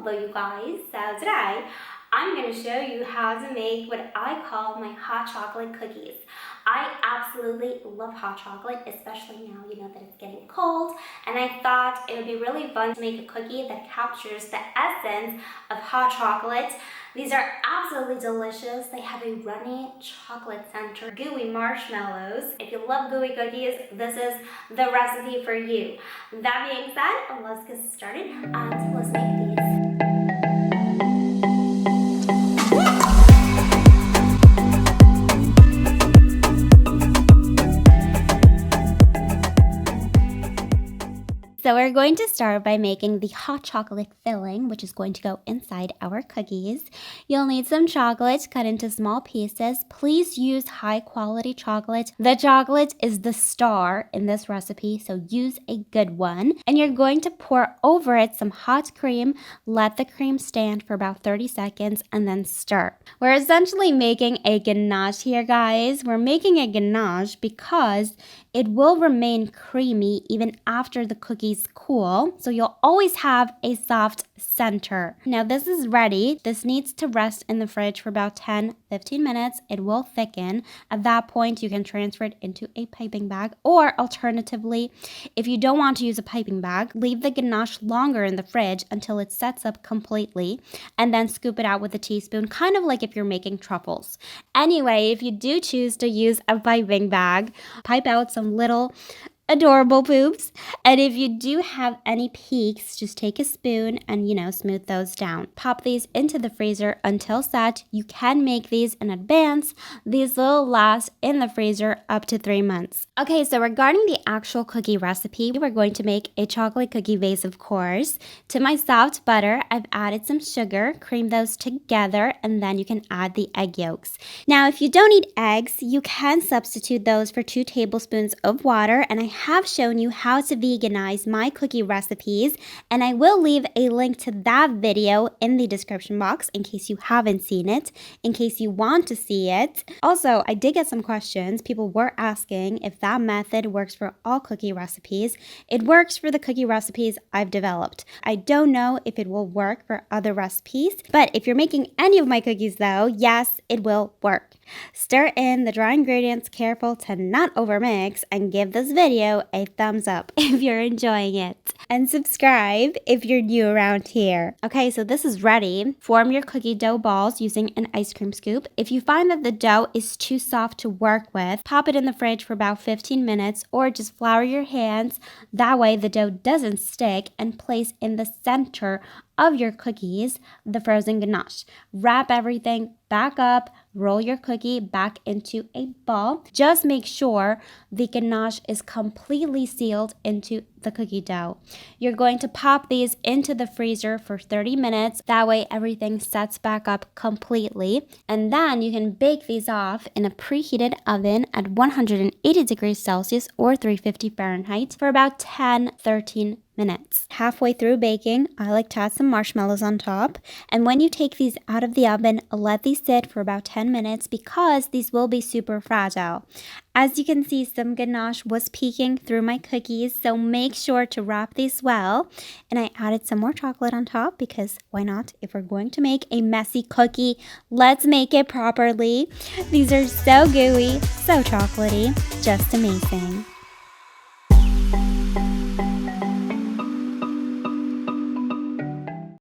Hello you guys, so today I'm going to show you how to make what I call my hot chocolate cookies. I absolutely love hot chocolate, especially now you know that it's getting cold, and I thought it would be really fun to make a cookie that captures the essence of hot chocolate. These are absolutely delicious. They have a runny chocolate center, gooey marshmallows. If you love gooey cookies, this is the recipe for you. That being said, let's get started and let's make these. So we're going to start by making the hot chocolate filling, which is going to go inside our cookies. You'll need some chocolate cut into small pieces. Please use high quality chocolate. The chocolate is the star in this recipe, so use a good one. And you're going to pour over it some hot cream. Let the cream stand for about 30 seconds and then stir. We're essentially making a ganache here, guys. We're making a ganache because it will remain creamy even after the cookies cool, so you'll always have a soft center. Now this is ready. This needs to rest in the fridge for about 10-15 minutes. It will thicken. At that point, you can transfer it into a piping bag, or alternatively, if you don't want to use a piping bag, leave the ganache longer in the fridge until it sets up completely, and then scoop it out with a teaspoon, kind of like if you're making truffles. Anyway, if you do choose to use a piping bag, pipe out some little adorable poops, and if you do have any peaks, just take a spoon and smooth those down. Pop these into the freezer until set. You can make these in advance. These will last in the freezer up to 3 months. Okay, so regarding the actual cookie recipe, we're going to make a chocolate cookie base, of course. To my soft butter, I've added some sugar, cream those together, and then you can add the egg yolks. Now, if you don't need eggs, you can substitute those for 2 tablespoons of water, and I have shown you how to veganize my cookie recipes, and I will leave a link to that video in the description box in case you haven't seen it, in case you want to see it. Also, I did get some questions. People were asking if that method works for all cookie recipes. It works for the cookie recipes I've developed. I don't know if it will work for other recipes, but if you're making any of my cookies though, yes, it will work. Stir in the dry ingredients, careful to not overmix, and give this video a thumbs up if you're enjoying it. And subscribe if you're new around here. Okay, so this is ready. Form your cookie dough balls using an ice cream scoop. If you find that the dough is too soft to work with, pop it in the fridge for about 15 minutes or just flour your hands. That way the dough doesn't stick, and place in the center of your cookies the frozen ganache. Wrap everything back up, roll your cookie back into a ball. Just make sure the ganache is completely sealed into the cookie dough. You're going to pop these into the freezer for 30 minutes. That way everything sets back up completely. And then you can bake these off in a preheated oven at 180 degrees Celsius or 350 Fahrenheit for about 10-13 minutes. Halfway through baking, I like to add some marshmallows on top. And when you take these out of the oven, let these sit for about 10 minutes because these will be super fragile. As you can see, some ganache was peeking through my cookies, so make sure to wrap these well. And I added some more chocolate on top because why not? If we're going to make a messy cookie, let's make it properly. These are so gooey, so chocolatey, just amazing.